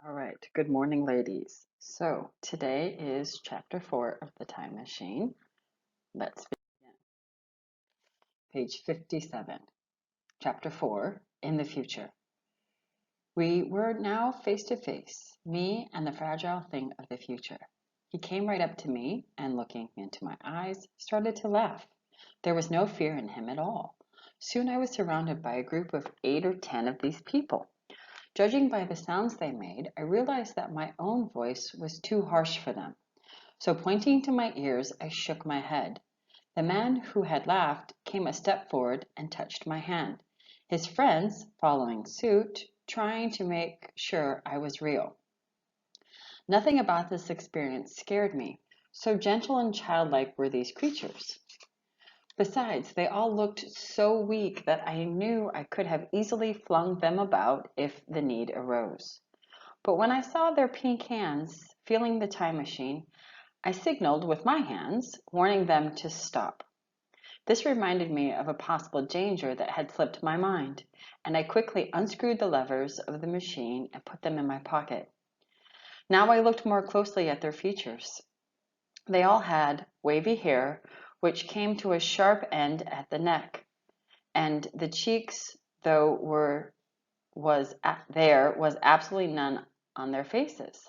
All right, good morning, ladies. So today is chapter 4 of The Time Machine. Let's begin. Page 57, chapter 4, In the Future. We were now face to face, me and the fragile thing of the future. He came right up to me and, looking into my eyes, started to laugh. There was no fear in him at all. Soon I was surrounded by a group of 8 or 10 of these people. Judging by the sounds they made, I realized that my own voice was too harsh for them. So pointing to my ears, I shook my head. The man who had laughed came a step forward and touched my hand, his friends following suit, trying to make sure I was real. Nothing about this experience scared me. So gentle and childlike were these creatures. Besides, they all looked so weak that I knew I could have easily flung them about if the need arose. But when I saw their pink hands feeling the time machine, I signaled with my hands, warning them to stop. This reminded me of a possible danger that had slipped my mind, and I quickly unscrewed the levers of the machine and put them in my pocket. Now I looked more closely at their features. They all had wavy hair, which came to a sharp end at the neck, and the cheeks, though there was absolutely none on their faces.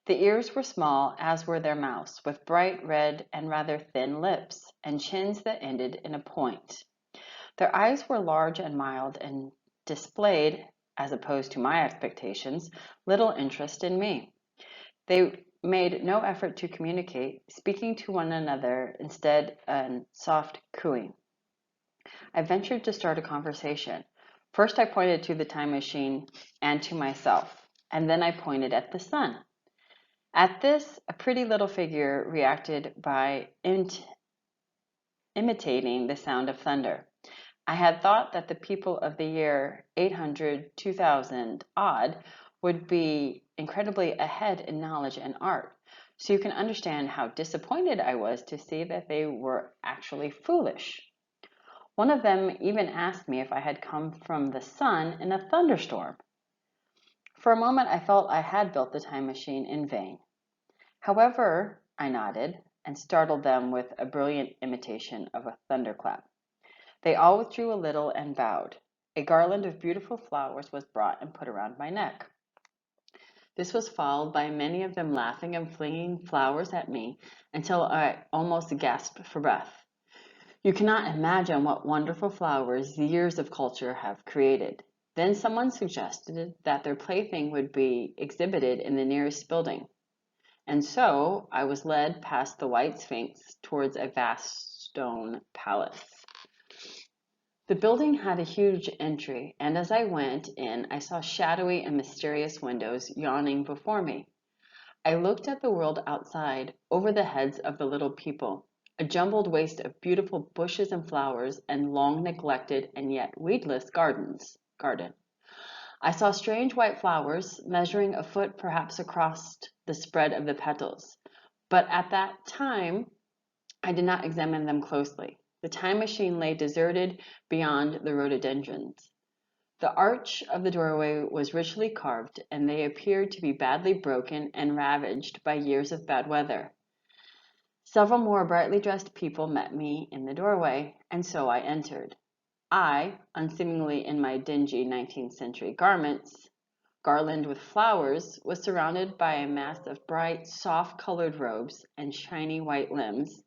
The ears were small, as were their mouths, with bright red and rather thin lips, and chins that ended in a point. Their eyes were large and mild, and displayed, as opposed to my expectations, little interest in me. They made no effort to communicate, speaking to one another instead in soft cooing. I ventured to start a conversation. First I pointed to the time machine and to myself, and then I pointed at the sun. At this, a pretty little figure reacted by imitating the sound of thunder. I had thought that the people of the year 800, 2000 odd would be incredibly ahead in knowledge and art, so you can understand how disappointed I was to see that they were actually foolish. One of them even asked me if I had come from the sun in a thunderstorm. For a moment, I felt I had built the time machine in vain. However, I nodded and startled them with a brilliant imitation of a thunderclap. They all withdrew a little and bowed. A garland of beautiful flowers was brought and put around my neck. This was followed by many of them laughing and flinging flowers at me until I almost gasped for breath. You cannot imagine what wonderful flowers years of culture have created. Then someone suggested that their plaything would be exhibited in the nearest building. And so I was led past the White Sphinx towards a vast stone palace. The building had a huge entry, and as I went in, I saw shadowy and mysterious windows yawning before me. I looked at the world outside, over the heads of the little people, a jumbled waste of beautiful bushes and flowers and long neglected and yet weedless garden. I saw strange white flowers, measuring a foot perhaps across the spread of the petals. But at that time, I did not examine them closely. The time machine lay deserted beyond the rhododendrons. The arch of the doorway was richly carved, and they appeared to be badly broken and ravaged by years of bad weather. Several more brightly dressed people met me in the doorway, and so I entered. I, unseemingly in my dingy 19th century garments, garlanded with flowers, was surrounded by a mass of bright, soft-colored robes and shiny white limbs,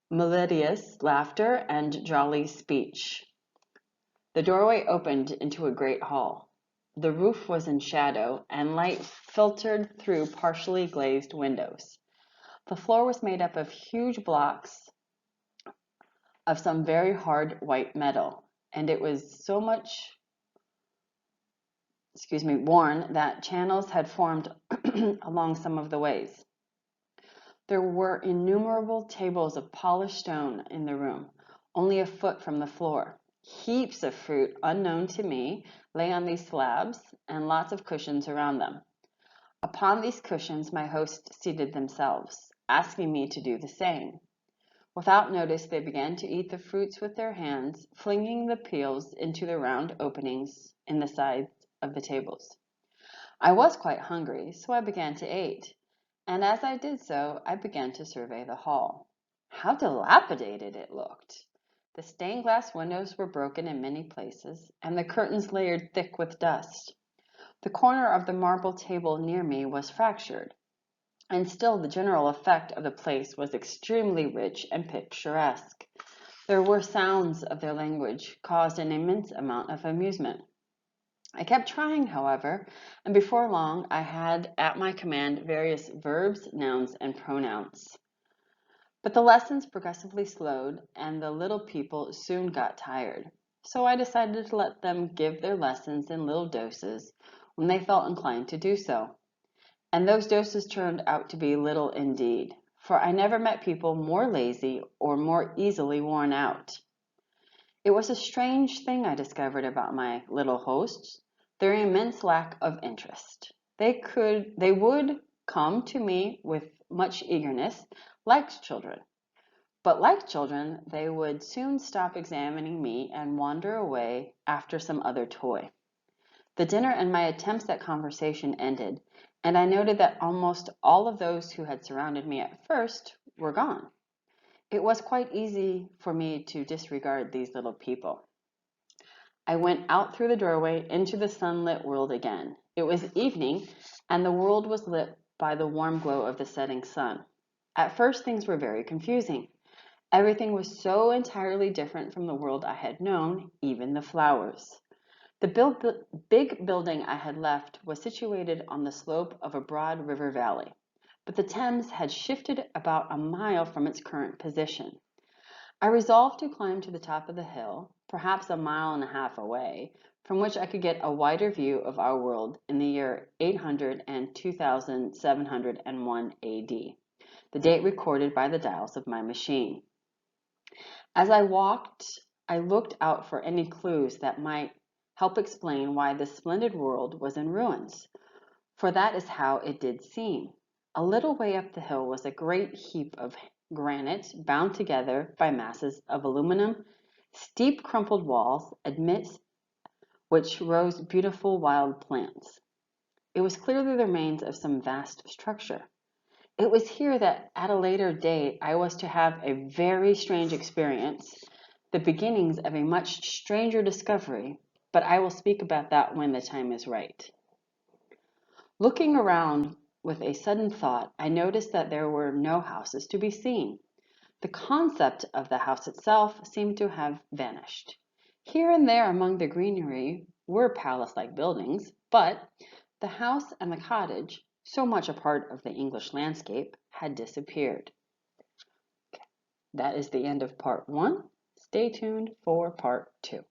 melodious laughter, and jolly speech. The doorway opened into a great hall. The roof was in shadow, and light filtered through partially glazed windows. The floor was made up of huge blocks of some very hard white metal, and it was so much, worn that channels had formed along some of the ways. There were innumerable tables of polished stone in the room, only a foot from the floor. Heaps of fruit, unknown to me, lay on these slabs, and lots of cushions around them. Upon these cushions my hosts seated themselves, asking me to do the same. Without notice, they began to eat the fruits with their hands, flinging the peels into the round openings in the sides of the tables. I was quite hungry, so I began to eat. And as I did so, I began to survey the hall. How dilapidated it looked! The stained glass windows were broken in many places, and the curtains layered thick with dust. The corner of the marble table near me was fractured, and still the general effect of the place was extremely rich and picturesque. There were sounds of their language caused an immense amount of amusement. I kept trying, however, and before long I had at my command various verbs, nouns, and pronouns. But the lessons progressively slowed, and the little people soon got tired. So I decided to let them give their lessons in little doses when they felt inclined to do so. And those doses turned out to be little indeed, for I never met people more lazy or more easily worn out. It was a strange thing I discovered about my little hosts, their immense lack of interest. They would come to me with much eagerness, like children. But like children, they would soon stop examining me and wander away after some other toy. The dinner and my attempts at conversation ended, and I noted that almost all of those who had surrounded me at first were gone. It was quite easy for me to disregard these little people. I went out through the doorway into the sunlit world again. It was evening, and the world was lit by the warm glow of the setting sun. At first, things were very confusing. Everything was so entirely different from the world I had known, even the flowers. The big building I had left was situated on the slope of a broad river valley, but the Thames had shifted about a mile from its current position. I resolved to climb to the top of the hill, perhaps a mile and a half away, from which I could get a wider view of our world in the year 800 and 2701 AD, the date recorded by the dials of my machine. As I walked, I looked out for any clues that might help explain why this splendid world was in ruins, for that is how it did seem. A little way up the hill was a great heap of granite bound together by masses of aluminum, steep crumpled walls amidst which rose beautiful wild plants. It was clearly the remains of some vast structure. It was here that at a later date I was to have a very strange experience, the beginnings of a much stranger discovery, but I will speak about that when the time is right. Looking around with a sudden thought, I noticed that there were no houses to be seen. The concept of the house itself seemed to have vanished. Here and there among the greenery were palace-like buildings, but the house and the cottage, so much a part of the English landscape, had disappeared. That is the end of part 1. Stay tuned for part 2.